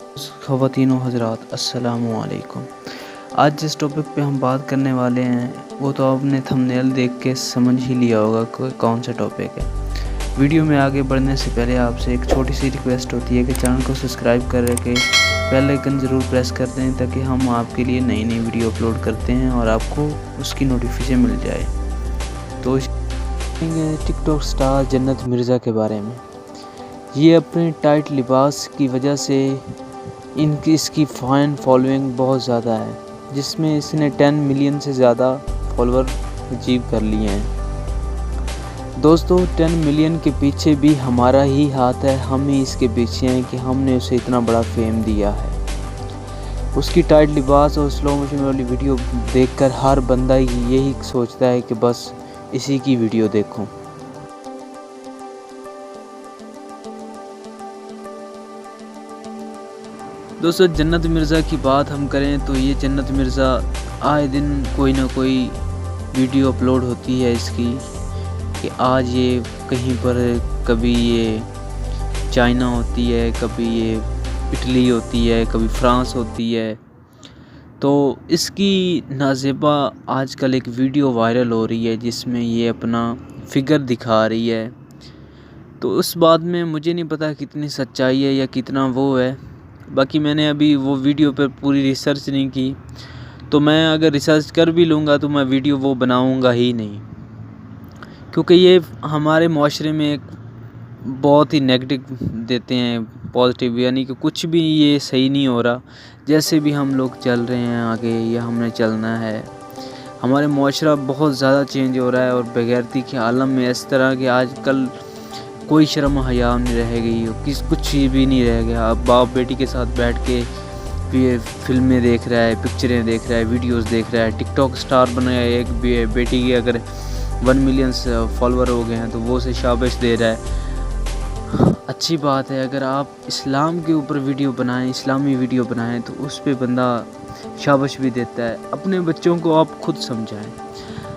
ख़वातीन व हज़रात अस्सलामु अलैकुम। आज जिस टॉपिक पे हम बात करने वाले हैं वो तो आपने थंबनेल देख के समझ ही लिया होगा कि कौन सा टॉपिक है। वीडियो में आगे बढ़ने से पहले आपसे एक छोटी सी रिक्वेस्ट होती है कि चैनल को सब्सक्राइब कर रखें, बेल आइकन ज़रूर प्रेस कर दें ताकि हम आपके लिए नई नई वीडियो अपलोड करते हैं और आपको उसकी नोटिफिकेशन मिल जाए। तो टिकटॉक स्टार जन्नत मिर्ज़ा के बारे में। ये अपने टाइट लिबास की वजह से इसकी फ़ैन फॉलोइंग बहुत ज़्यादा है, जिसमें इसने 10 मिलियन से ज़्यादा फॉलोअर अचीव कर लिए हैं। दोस्तों 10 मिलियन के पीछे भी हमारा ही हाथ है, हम ही इसके पीछे हैं कि हमने उसे इतना बड़ा फेम दिया है। उसकी टाइट लिबास और स्लो मोशन वाली वीडियो देखकर हर बंदा यही सोचता है कि बस इसी की वीडियो देखूं। दोस्तों जन्नत मिर्ज़ा की बात हम करें तो ये जन्नत मिर्ज़ा आए दिन कोई ना कोई वीडियो अपलोड होती है इसकी कि आज ये कहीं पर, कभी ये चाइना होती है, कभी ये इटली होती है, कभी फ्रांस होती है। तो इसकी नाज़ेबा आजकल एक वीडियो वायरल हो रही है जिसमें ये अपना फिगर दिखा रही है। तो उस बात में मुझे नहीं पता कितनी सच्चाई है या कितना वो है, बाकी मैंने अभी वो वीडियो पर पूरी रिसर्च नहीं की। तो मैं अगर रिसर्च कर भी लूँगा तो मैं वीडियो वो बनाऊँगा ही नहीं, क्योंकि ये हमारे माशरे में एक बहुत ही नेगेटिव देते हैं पॉजिटिव, यानी कि कुछ भी ये सही नहीं हो रहा। जैसे भी हम लोग चल रहे हैं आगे या हमने चलना है, हमारे माशरा बहुत ज़्यादा चेंज हो रहा है और बेगैरती के आलम में इस तरह के आजकल कोई शर्म हया नहीं रह गई, कुछ भी नहीं रह गया। अब बाप बेटी के साथ बैठ के फिल्में देख रहा है, पिक्चरें देख रहा है, वीडियोस देख रहा है। टिकटॉक स्टार बनाया, एक बेटी की अगर 1 मिलियन फॉलोअर हो गए हैं तो वो उसे शाबाश दे रहा है। अच्छी बात है, अगर आप इस्लाम के ऊपर वीडियो बनाएं, इस्लामी वीडियो बनाएं तो उस पर बंदा शाबाश भी देता है। अपने बच्चों को आप खुद समझाएं।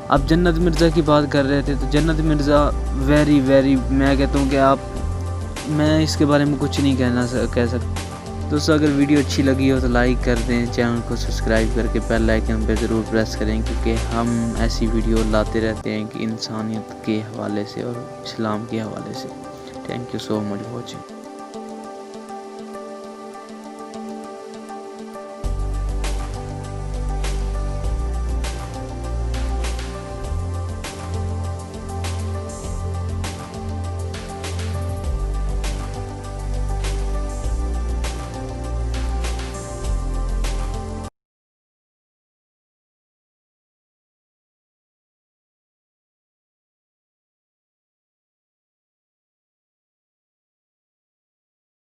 आप जन्नत मिर्ज़ा की बात कर रहे थे तो जन्नत मिर्ज़ा वेरी मैं कहता हूँ कि मैं इसके बारे में कुछ नहीं कह सकता। दोस्तों अगर वीडियो अच्छी लगी हो तो लाइक कर दें, चैनल को सब्सक्राइब करके बेल आइकन पर ज़रूर प्रेस करें, क्योंकि हम ऐसी वीडियो लाते रहते हैं कि इंसानियत के हवाले से और इस्लाम के हवाले से। Thank you so much watching.